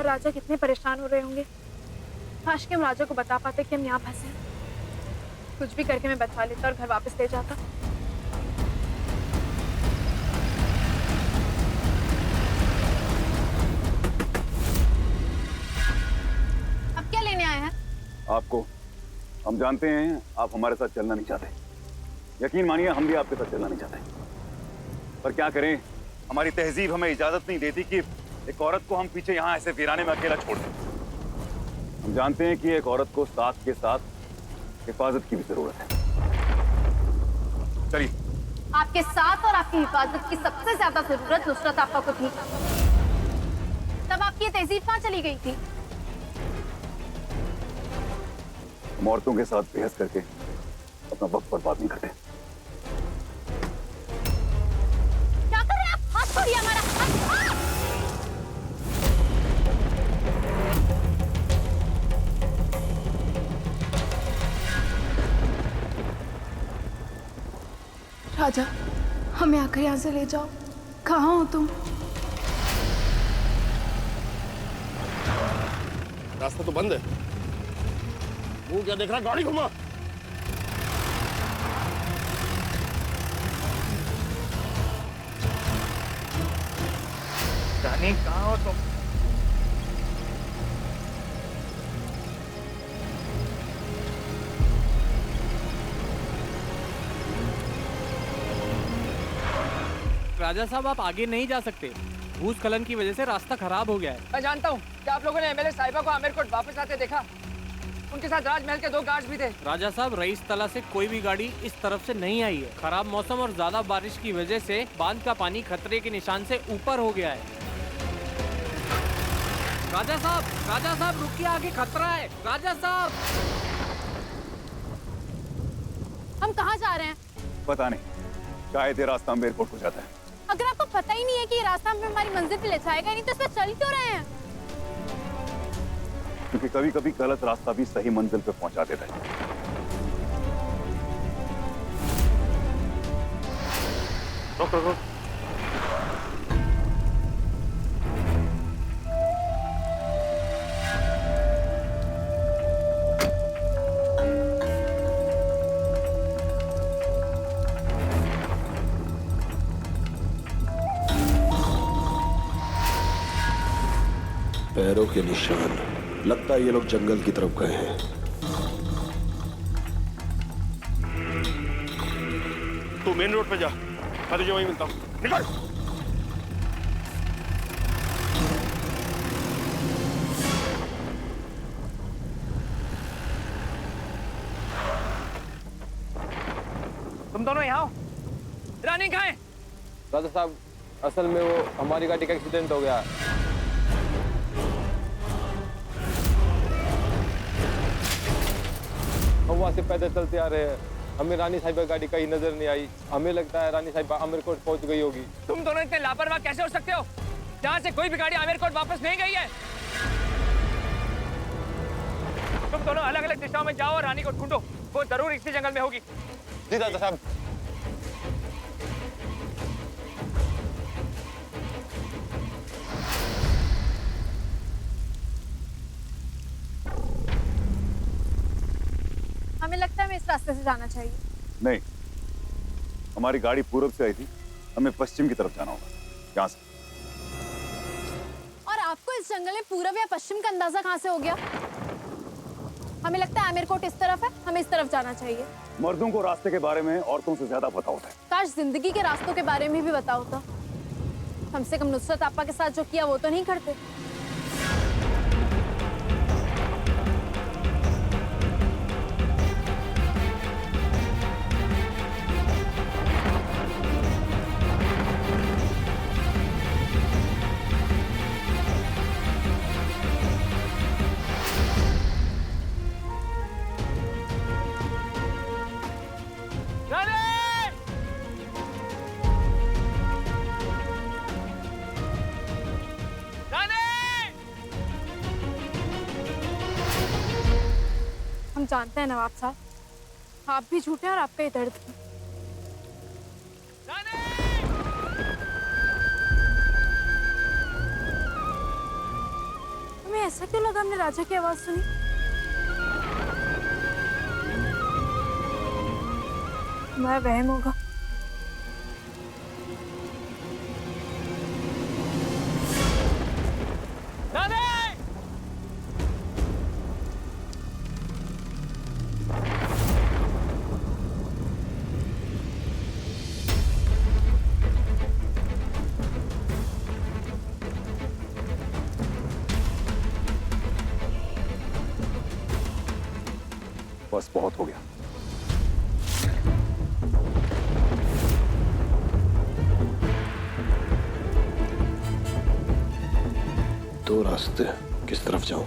राजा कितने परेशान हो रहे होंगे। काश कि हम राजा को बता पाते कि हम यहाँ फंसे हैं। कुछ भी करके मैं बचा लेता और घर वापस ले जाता। अब क्या लेने आए हैं? आपको। हम जानते हैं आप हमारे साथ चलना नहीं चाहते। यकीन मानिए हम भी आपके साथ चलना नहीं चाहते, पर क्या करें, हमारी तहजीब हमें इजाजत नहीं देती कि एक औरत को हम पीछे यहाँ ऐसे वीराने में अकेला छोड़ दें। हम जानते हैं कि एक औरत को साथ के साथ हिफाजत की भी जरूरत है। चलिए। आपके साथ और आपकी हिफाजत की सबसे ज्यादा जरूरत नुसरत आपा को थी। तब आपकी तहजीब कहाँ चली गई थी? हम औरतों के साथ बहस करके अपना वक्त बर्बाद नहीं करते। क्या कर रहे हैं आप? हाथ छोड़िए हमारा। हाथ। राजा, हमें आकर यहाँ से ले जाओ। कहाँ हो तुम? रास्ता तो बंद है। वो क्या देख रहा? गाड़ी घुमा। रानी कहाँ हो तुम? राजा साहब, आप आगे नहीं जा सकते। भूस्खलन की वजह से रास्ता खराब हो गया है। मैं जानता हूँ। क्या आप लोगों ने एमएलए साहिबा को आमेरकोट वापस आते देखा? उनके साथ राजमहल के 2 गार्ड्स भी थे। राजा साहब, रईस तला से कोई भी गाड़ी इस तरफ से नहीं आई है। खराब मौसम और ज्यादा बारिश की वजह से बांध का पानी खतरे के निशान से ऊपर हो गया है। राजा साहब रुकिए, आगे खतरा है। राजा साहब, हम कहाँ जा रहे हैं? पता नहीं, शायद ये रास्ता एयरपोर्ट को जाता है। अगर आपको पता ही नहीं है कि ये रास्ता हमें हमारी मंजिल पे ले जाएगा नहीं तो इस पर चल क्यों रहे हैं? क्योंकि कभी कभी गलत रास्ता भी सही मंजिल पे पहुंचा देता है। रुक रुक रुक। पैरों के निशान, लगता है ये लोग जंगल की तरफ गए हैं। तू मेन रोड पे जा, मैं तुझे वहीं मिलता हूँ। निकल। तुम दोनों यहाँ हो। रानी कहाँ है? राजा साहब, असल में वो हमारी गाड़ी का एक्सीडेंट हो गया। हम वहाँ से पैदल चलते आ रहे हैं। हमें रानी साहिबा गाड़ी कहीं नजर नहीं आई। हमें लगता है रानी साहिबा आमेरकोट पहुंच गई होगी। तुम दोनों इतने लापरवाह कैसे हो सकते हो? जहाँ से कोई भी गाड़ी आमेरकोट वापस नहीं गई है। तुम दोनों अलग अलग दिशाओं में जाओ और रानी को ढूंढो। वो जरूर इसी जंगल में होगी। जी राजा साहब। हमें लगता है हमें इस रास्ते से जाना चाहिए। नहीं, हमारी गाड़ी पूरब से आई थी, हमें पश्चिम की तरफ जाना होगा। यहाँ से। और आपको इस जंगल में पूरब या पश्चिम का अंदाजा कहाँ से हो गया? हमें लगता है आमेरकोट इस तरफ है, हमें इस तरफ जाना चाहिए। मर्दों को रास्ते के बारे में औरतों से ज्यादा पता होता है। काश जिंदगी के रास्तों के बारे में भी पता होता। कम से कम नुसरत आपा के साथ जो किया वो तो नहीं करते। हम जानते हैं नवाब साहब, आप भी झूठे हैं और आप पे ही दर्द है। तुम्हें ऐसा क्यों लगा हमने राजा की आवाज सुनी? तुम्हारा वहम होगा। बस बहुत हो गया। दो रास्ते, किस तरफ जाऊं?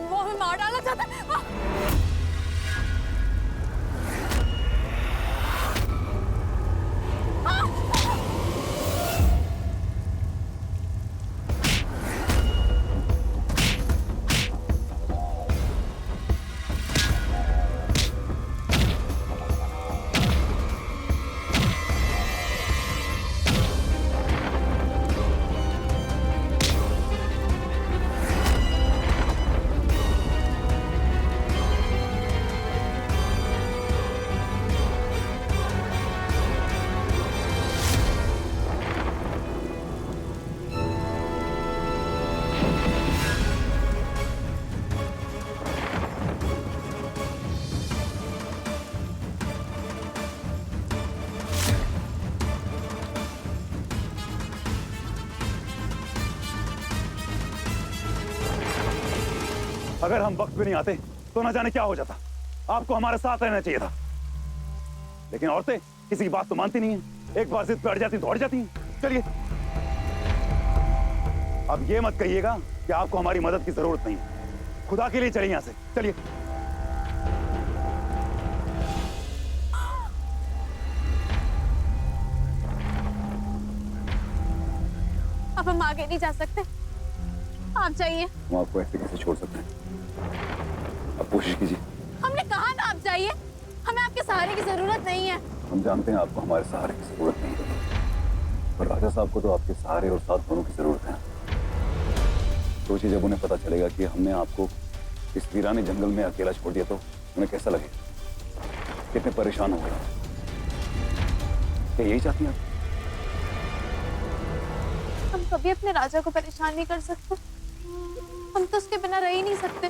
वो हमें मार डालना चाहता है। अगर हम वक्त पे नहीं आते तो न जाने क्या हो जाता। आपको हमारे साथ रहना चाहिए था, लेकिन औरतें किसी की बात तो मानती नहीं है। एक बार जिद पे अड़ जाती तो अड़ जाती हैं। चलिए, अब ये मत कहिएगा कि आपको हमारी मदद की जरूरत नहीं है। खुदा के लिए चलिए यहां से, चलिए। अब हम आगे नहीं जा सकते, आप जाइए। हम आपको ऐसे कैसे छोड़ सकते हैं? अब कोशिश कीजिए। हमने कहा ना आप जाइए, हमें आपके सहारे की जरूरत नहीं है। हम जानते हैं आपको हमारे सहारे की जरूरत नहीं है, पर राजा साहब को तो आपके सहारे और साथ होने की जरूरत है। सोचिए, जब उन्हें पता चलेगा कि हमने आपको इस वीराने जंगल में अकेला छोड़ दिया तो उन्हें कैसा लगेगा? कितने परेशान हो गए। क्या यही चाहती हैं आप? हम कभी अपने राजा को परेशान नहीं कर सकते, हम तो उसके बिना रह ही नहीं सकते।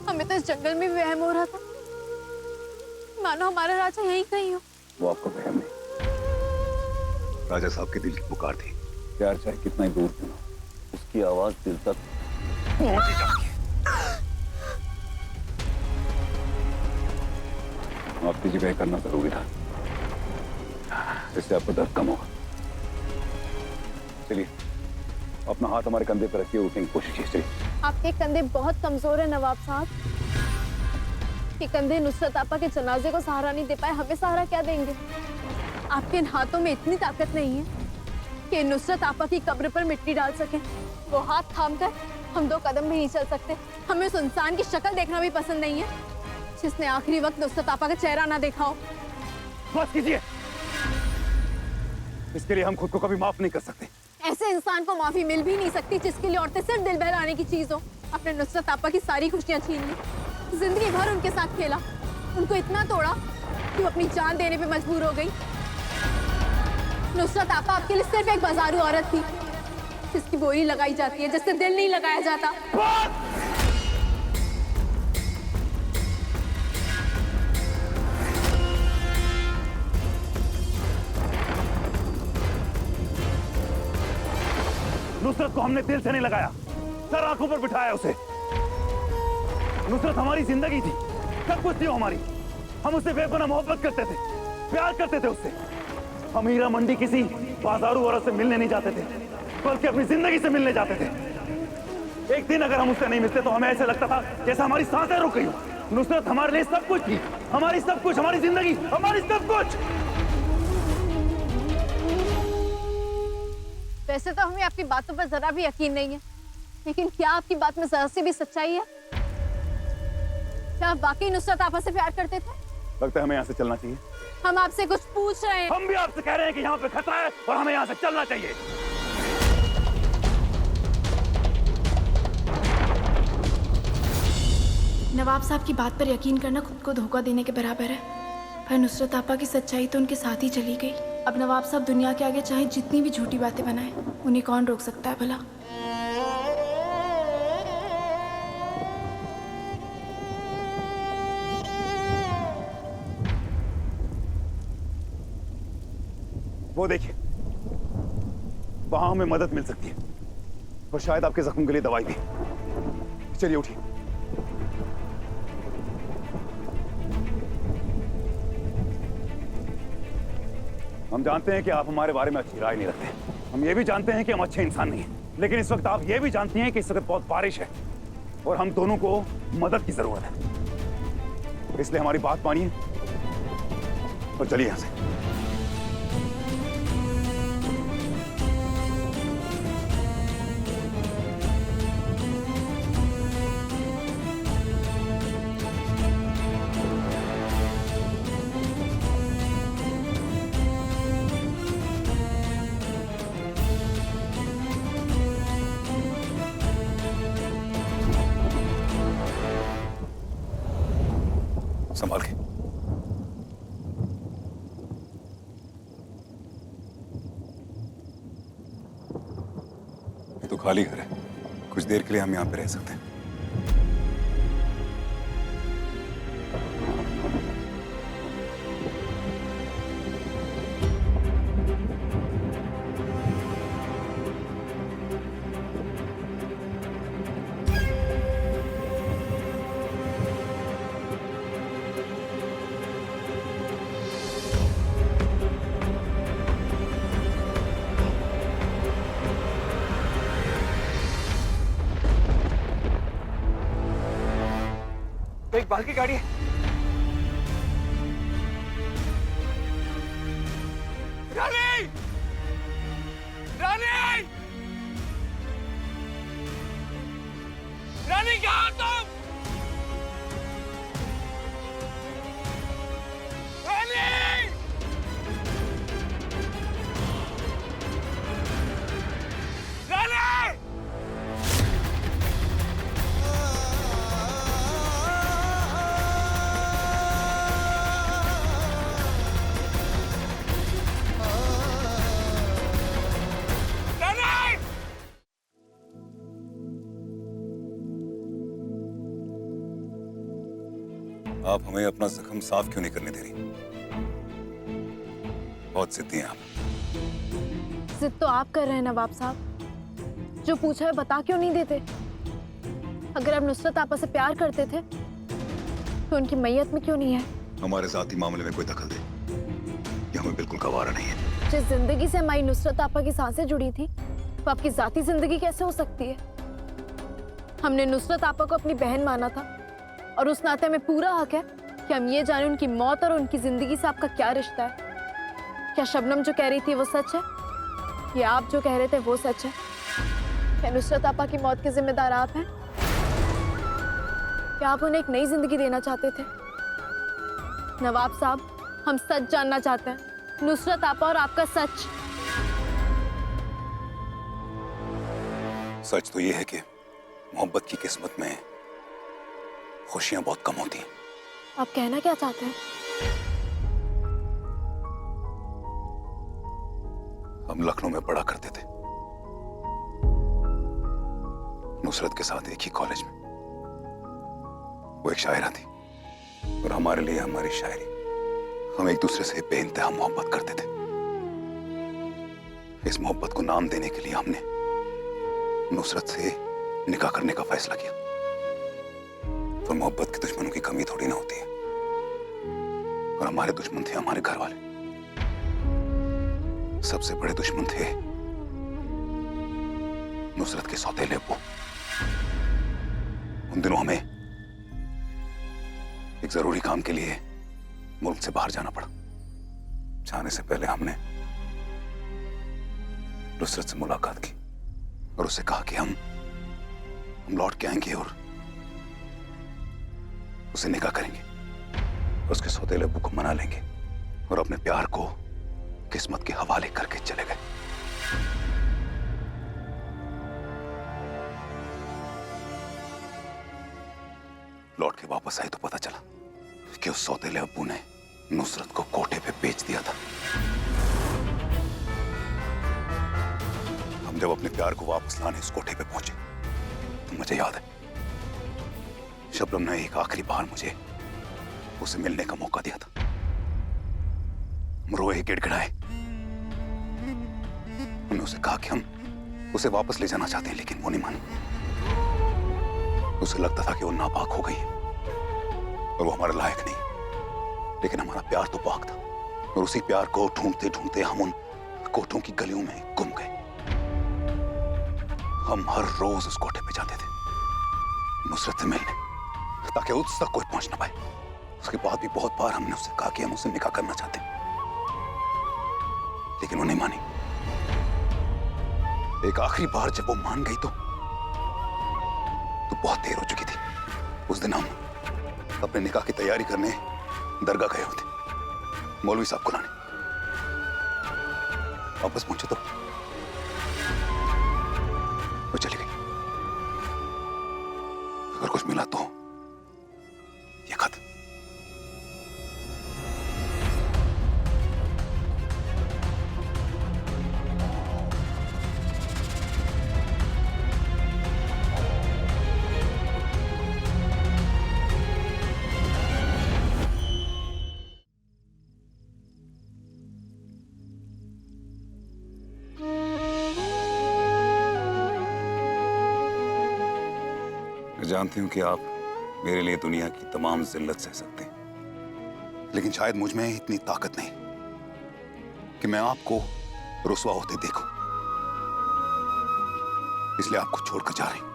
हमें तो इस जंगल में वहम हो रहा था, मानो हमारा राजा यहीं कहीं हो। वो आपका वहम नहीं, राजा साहब के दिल की पुकार थी। प्यार चाहे कितना ही दूर क्यों ना, उसकी आवाज दिल तक पहुंची जाती है। आपकी जगह करना जरूरी था, इससे आपको दर्द कम होगा। चलिए, अपना हाथ हमारे कंधे पर रखिए, उठने की कोशिश कीजिए। आपके कंधे बहुत कमजोर है नवाब साहब। ये कंधे नुसरत आपा के जनाजे को सहारा नहीं दे पाए, हमें सहारा क्या देंगे? आपके इन हाथों में इतनी ताकत नहीं है कि नुसरत आपा की कब्र पर मिट्टी डाल सके। वो हाथ थाम कर हम 2 कदम भी नहीं चल सकते। हमें उस इंसान की शक्ल देखना भी पसंद नहीं है जिसने आखिरी वक्त नुसरत आपा का चेहरा ना देखा हो। बस कीजिए, इसके लिए हम खुद को कभी माफ नहीं कर सकते। ऐसे इंसान को माफी मिल भी नहीं सकती जिसके लिए औरतें सिर्फ दिल बहलाने की चीज हो। अपने नुसरत आपा की सारी खुशियां छीन ली, जिंदगी भर उनके साथ खेला, उनको इतना तोड़ा कि वो अपनी जान देने पे मजबूर हो गई। नुसरत आपा आपके लिए सिर्फ एक बाजारू औरत थी जिसकी बोली लगाई जाती है, जिससे दिल नहीं लगाया जाता। नुसरत को हमने दिल से नहीं लगाया, सर आंखों पर बिठाया उसे। नुसरत हमारी जिंदगी थी, सब कुछ थी वो हमारी। हम उससे बेपनाह मोहब्बत करते थे, प्यार करते थे उससे। हम हीरा मंडी किसी बाजारू औरत से मिलने नहीं जाते थे, बल्कि अपनी जिंदगी से मिलने जाते थे। एक दिन अगर हम उससे नहीं मिलते तो हमें ऐसे लगता था जैसे हमारी सांसें रुक गई हो। नुसरत हमारे लिए सब कुछ थी, हमारी सब कुछ, हमारी जिंदगी, हमारी सब कुछ। वैसे तो हमें आपकी बातों पर जरा भी यकीन नहीं है, लेकिन क्या आपकी बात में जरा सी भी सच्चाई है? क्या आप वाकई नुसरत आपा से प्यार करते थे? लगता है हमें यहाँ से चलना चाहिए। हम आपसे कुछ पूछ रहे हैं। हम भी आपसे कह रहे हैं कि यहाँ पे खतरा है और हमें यहाँ से चलना चाहिए। नवाब साहब की बात पर यकीन करना खुद को धोखा देने के बराबर है। पर नुसरत आपा की सच्चाई तो उनके साथ ही चली गई। अब नवाब साहब दुनिया के आगे चाहे जितनी भी झूठी बातें बनाएं, उन्हें कौन रोक सकता है भला? वो देखिए, वहां हमें मदद मिल सकती है और शायद आपके जख्म के लिए दवाई भी। चलिए उठिए। हम जानते हैं कि आप हमारे बारे में अच्छी राय नहीं रखते। हम ये भी जानते हैं कि हम अच्छे इंसान नहीं हैं, लेकिन इस वक्त आप ये भी जानती हैं कि इस वक्त बहुत बारिश है और हम दोनों को मदद की जरूरत है। इसलिए हमारी बात मानिए और चलिए यहां से। संभाल के। ये तो खाली घर है, कुछ देर के लिए हम यहाँ पे रह सकते हैं। इकबाल की गाड़ी है। रानी! रानी! रानी कहाँ हो तुम? रानी! रानी! आप हमें अपना जख्म साफ क्यों नहीं करने दे रही? बहुत जिद्दी हैं आप। जिद तो आप कर रहे हैं नवाब साहब। जो पूछा है बता क्यों नहीं देते? अगर आप नुसरत आपा से प्यार करते थे तो उनकी मैयत में क्यों नहीं है? हमारे जाती मामले में कोई दखल दे, ये हमें बिल्कुल गवारा नहीं है। जिस जिंदगी से हमारी नुसरत आपा की सांसें जुड़ी थी, वो आपकी जाती जिंदगी कैसे हो सकती है? हमने नुसरत आपा को अपनी बहन माना था और उस नाते में पूरा हक है कि हम ये जाने उनकी मौत और उनकी जिंदगी से आपका क्या रिश्ता है। क्या शबनम जो कह रही थी वो सच है? या आप जो कह रहे थे वो सच है? क्या नुसरत आपा की मौत के जिम्मेदार आप हैं? क्या आप उन्हें एक नई जिंदगी देना चाहते थे? नवाब साहब, हम सच जानना चाहते हैं, नुसरत आपा और आपका सच। सच तो ये है कि मोहब्बत की किस्मत में खुशियां बहुत कम होती हैं। आप कहना क्या चाहते हैं? हम लखनऊ में पढ़ा करते थे, नुसरत के साथ एक ही कॉलेज में। वो एक शायरा थी और हमारे लिए हमारी शायरी, हम एक दूसरे से बेइंतहा मोहब्बत करते थे। इस मोहब्बत को नाम देने के लिए हमने नुसरत से निकाह करने का फैसला किया। तो मोहब्बत के दुश्मनों की कमी थोड़ी ना होती है, और हमारे दुश्मन थे हमारे घर वाले। सबसे बड़े दुश्मन थे नुसरत के सौतेले अब्बू। उन दिनों हमें एक जरूरी काम के लिए मुल्क से बाहर जाना पड़ा। जाने से पहले हमने नुसरत से मुलाकात की और उससे कहा कि हम लौट के आएंगे और उसे निकाह करेंगे, उसके सौतेले अब्बू को मना लेंगे और अपने प्यार को किस्मत के हवाले करके चले गए। लौट के वापस आए तो पता चला कि उस सौतेले अब्बू ने नुसरत को कोठे पे बेच दिया था। हम जब अपने प्यार को वापस लाने उस कोठे पे पहुंचे तो मुझे याद है शबनम ने एक आखिरी बार मुझे उसे मिलने का मौका दिया था। हम रोए गिड़गिड़ाए। हमने उसे कहा कि हम उसे वापस ले जाना चाहते हैं, लेकिन वो नहीं मानी। उसे लगता था कि वो नापाक हो गई है और वो हमारे लायक नहीं, लेकिन हमारा प्यार तो पाक था। और उसी प्यार को ढूंढते ढूंढते हम उन कोठों की गलियों में गुम गए। हम हर रोज उस कोठे पे जाते थे नुसरत से मिलने, ताकि उस तक कोई पहुंच ना पाए। उसके बाद भी बहुत बार हमने उससे कहा कि हम उससे निकाह करना चाहते हैं, लेकिन वो नहीं मानी। एक आखिरी बार जब वो मान गई तो बहुत देर हो चुकी थी। उस दिन हम अपने निकाह की तैयारी करने दरगाह गए होते, मौलवी साहब को लाने। वापस पहुंचे तो वो चली गई। अगर कुछ मिला तो ये खत। जानती हूं कि आप मेरे लिए दुनिया की तमाम जिल्लत सह सकते हैं, लेकिन शायद मुझ में इतनी ताकत नहीं कि मैं आपको रुसवा होते देखूं। इसलिए आपको छोड़कर जा रही हूं।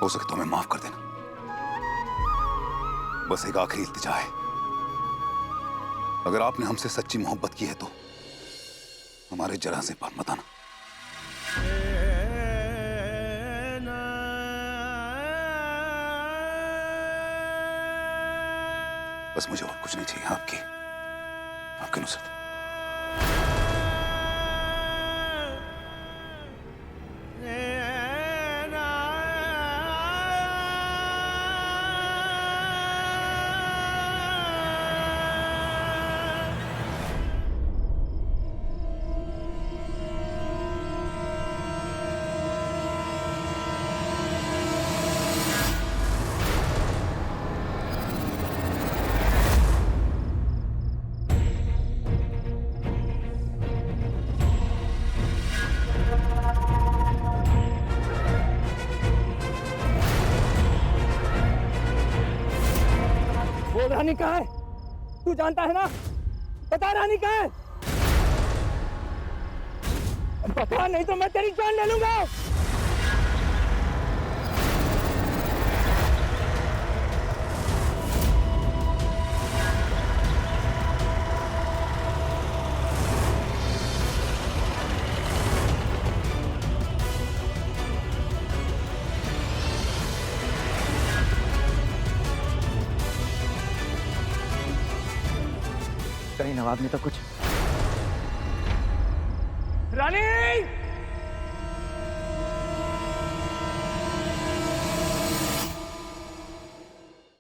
हो सके तो हमें माफ कर देना। बस एक आखिरी इल्तिजा है, अगर आपने हमसे सच्ची मोहब्बत की है तो हमारे जनाजे पर मत आना। बस मुझे और कुछ नहीं चाहिए आपकी नुसरत। रानी कहाँ है? तू जानता है ना? बता रानी कहाँ है? बता, नहीं तो मैं तेरी जान ले लूंगा। नवाब ने तो कुछ रानी